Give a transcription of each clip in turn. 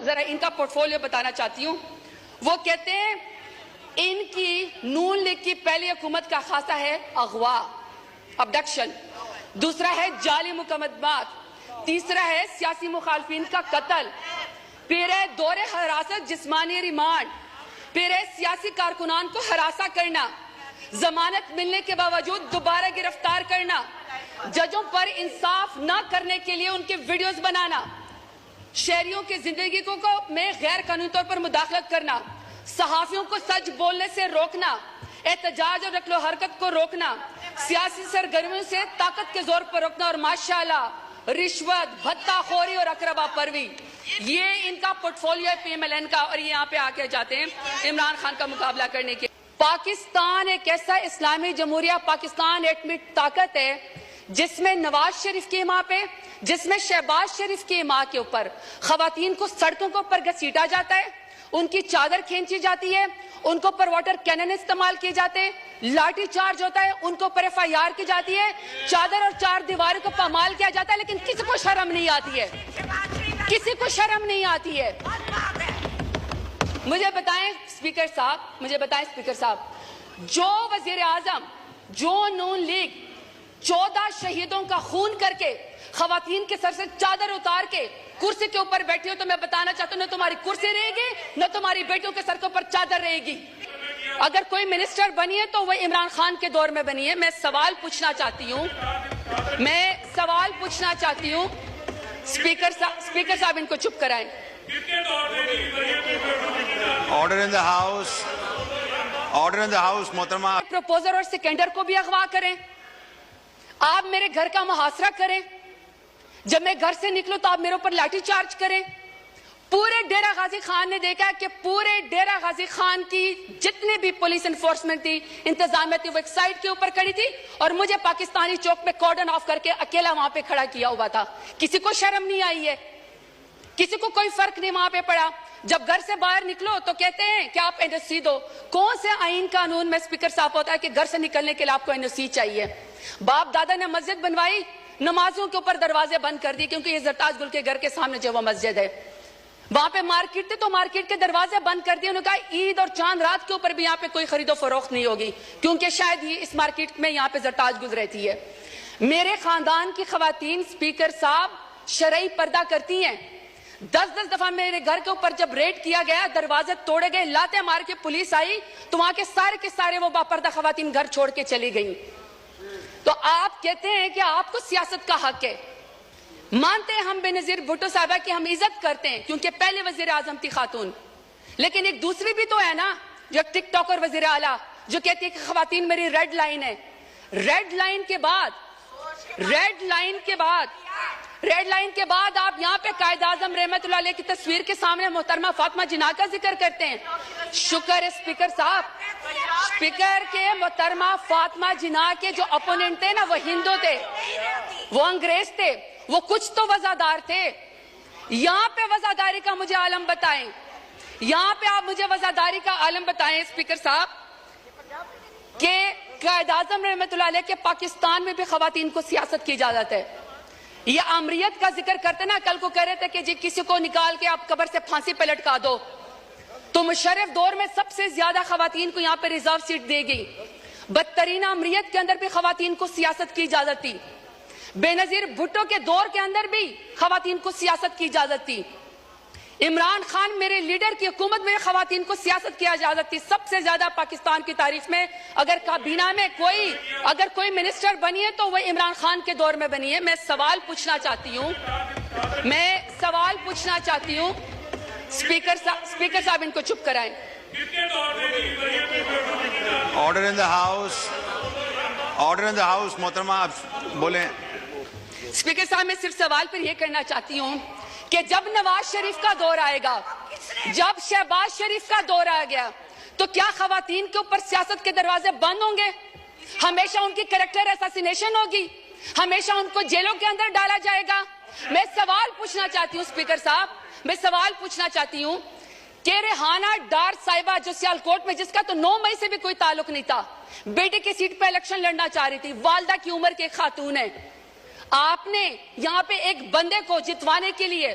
ذرا ان کا پورٹفولیو بتانا چاہتی ہوں. وہ کہتے ہیں ان کی نون لیگ کی پہلی حکومت کا خاصہ ہے اغوا، ابڈکشن، دوسرا ہے جعلی مقدمات، تیسرا ہے سیاسی مخالفین کا قتل، پھر ہے دور حراست جسمانی ریمانڈ، پھر ہے سیاسی کارکنان کو ہراساں کرنا، ضمانت ملنے کے باوجود دوبارہ گرفتار کرنا، ججوں پر انصاف نہ کرنے کے لیے ان کی ویڈیوز بنانا، شہریوں کی زندگی کو میں غیر قانونی طور پر مداخلت کرنا، صحافیوں کو سچ بولنے سے روکنا، احتجاج اور نقل و حرکت کو روکنا، سیاسی سرگرمیوں سے طاقت کے زور پر روکنا، اور ماشاءاللہ رشوت، بھتہ خوری اور اقربا پروی. یہ ان کا پورٹفولیو ہے پی ایم ایل این کا، اور یہ یہاں پہ آ کے جاتے ہیں عمران خان کا مقابلہ کرنے کے. پاکستان ایک ایسا اسلامی جمہوریہ پاکستان ایٹمی طاقت ہے جس میں نواز شریف کی ماں پہ، جس میں شہباز شریف کی ماں کے اوپر خواتین کو سڑکوں کے اوپر گھسیٹا جاتا ہے، ان کی چادر کھینچی جاتی ہے، ان کو پر واٹر کینن استعمال کیے جاتے ہیں، لاٹھی چارج ہوتا ہے، ان کو پر ایف آئی آر کی جاتی ہے، چادر اور چار دیواروں کو پامال کیا جاتا ہے، لیکن کسی کو شرم نہیں آتی ہے، کسی کو شرم نہیں آتی ہے. مجھے بتائیں اسپیکر صاحب، جو وزیر اعظم، جو نون لیگ 14 شہیدوں کا خون کر کے خواتین کے سر سے چادر اتار کے کرسی کے اوپر بیٹھی ہو، تو میں بتانا چاہتا ہوں نہ تمہاری کرسی رہے گی نہ تمہاری بیٹیوں کے سر کے اوپر چادر رہے گی. اگر کوئی منسٹر بنی ہے تو وہ عمران خان کے دور میں بنی ہے. میں سوال پوچھنا چاہتی ہوں اسپیکر صاحب ان کو چپ کرائیں. آرڈر ان دا ہاؤس محترمہ. پروپوزر اور سکنڈر کو بھی اغوا کریں، آپ میرے گھر کا محاصرہ کریں، جب میں گھر سے نکلوں تو آپ میرے اوپر لاٹھی چارج کریں. پورے ڈیرہ غازی خان نے دیکھا کہ پورے ڈیرہ غازی خان کی جتنی بھی پولیس انفورسمنٹ تھی، انتظامیہ تھی، وہ ایک سائڈ کے اوپر کھڑی تھی اور مجھے پاکستانی چوک میں کارڈن آف کر کے اکیلا وہاں پہ کھڑا کیا ہوا تھا. کسی کو شرم نہیں آئی ہے، کسی کو کوئی فرق نہیں وہاں پہ پڑا. جب گھر سے باہر نکلو تو کہتے ہیں کہ آپ این او سی دو. کون سے آئین قانون میں اسپیکر صاحب ہوتا ہے کہ گھر سے نکلنے کے لیے آپ کو این او سی چاہیے؟ باپ دادا نے مسجد بنوائی، نمازوں کے اوپر دروازے بند کر دی، کیونکہ یہ زرتاج گل کے گھر کے سامنے جو وہ مسجد ہے. وہاں پہ مارکیٹ تھی تو مارکیٹ کے دروازے بند کر دیے. انہوں نے کہا عید اور چاند رات کے اوپر بھی یہاں پہ کوئی خرید و فروخت نہیں ہوگی، کیونکہ شاید یہ اس مارکیٹ میں یہاں پہ زرتاج گل رہتی ہے. میرے خاندان کی خواتین اسپیکر صاحب شرعی پردہ کرتی ہیں. 10 دفعہ میرے گھر کے اوپر جب ریڈ کیا گیا، دروازے توڑے گئے، لاتے مار کے پولیس آئی تو وہاں کے سارے وہ باپردہ خواتین گھر چھوڑ کے چلی گئیں. تو آپ کہتے ہیں کہ آپ کو سیاست کا حق ہے. مانتے ہیں ہم بینظیر بھٹو صاحبہ کی ہم عزت کرتے ہیں کیونکہ پہلے وزیر اعظم تھی خاتون، لیکن ایک دوسری بھی تو ہے نا جو ٹک ٹاک اور وزیر اعلیٰ جو کہتی ہے کہ خواتین میری ریڈ لائن ہے. ریڈ لائن کے بعد آپ یہاں پہ قائد اعظم رحمت اللہ علیہ کی تصویر کے سامنے محترمہ فاطمہ جناح کا ذکر کرتے ہیں. شکر ہے اسپیکر صاحب، اسپیکر کے محترمہ فاطمہ جناح کے جو اپوننٹ تھے نا وہ ہندو تھے، وہ انگریز تھے، وہ کچھ تو وزادار تھے. یہاں پہ وزاداری کا مجھے عالم بتائیں، یہاں پہ آپ مجھے وزاداری کا عالم بتائیں اسپیکر صاحب کہ قائد اعظم رحمت اللہ علیہ کے پاکستان میں بھی خواتین کو سیاست کی اجازت ہے. یہ امریت کا ذکر کرتے نا، کل کو کہہ رہے تھے کہ جی کسی کو نکال کے آپ قبر سے پھانسی پہ لٹکا دو. تو مشرف دور میں سب سے زیادہ خواتین کو یہاں پہ ریزرو سیٹ دے گئی. بدترین امریت کے اندر بھی خواتین کو سیاست کی اجازت تھی. بینظیر بھٹو کے دور کے اندر بھی خواتین کو سیاست کی اجازت تھی. عمران خان میرے لیڈر کی حکومت میں خواتین کو سیاست کی اجازت تھی. سب سے زیادہ پاکستان کی تاریخ میں اگر کابینہ میں کوئی منسٹر بنی ہے تو وہ عمران خان کے دور میں بنی ہے. میں سوال پوچھنا چاہتی ہوں اسپیکر صاحب ان کو چپ کرائیں. آرڈر ان دا ہاؤس محترمہ آپ بولیں. اسپیکر صاحب میں صرف سوال پر یہ کرنا چاہتی ہوں کہ جب نواز شریف کا دور آئے گا، جب شہباز شریف کا دور آ گیا تو کیا خواتین کے اوپر سیاست کے دروازے بند ہوں گے؟ ہمیشہ ان کی کریکٹر اساسینیشن ہوگی؟ ہمیشہ ان کو جیلوں کے اندر ڈالا جائے گا؟ میں سوال پوچھنا چاہتی ہوں اسپیکر صاحب، میں سوال پوچھنا چاہتی ہوں کہ ریحانہ ڈار صاحبہ جو سیالکوٹ میں، جس کا تو 9 مئی سے بھی کوئی تعلق نہیں تھا، بیٹے کی سیٹ پہ الیکشن لڑنا چاہ رہی تھی، والدہ کی عمر کے ایک خاتون ہے، آپ نے یہاں پہ ایک بندے کو جتوانے کے لیے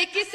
21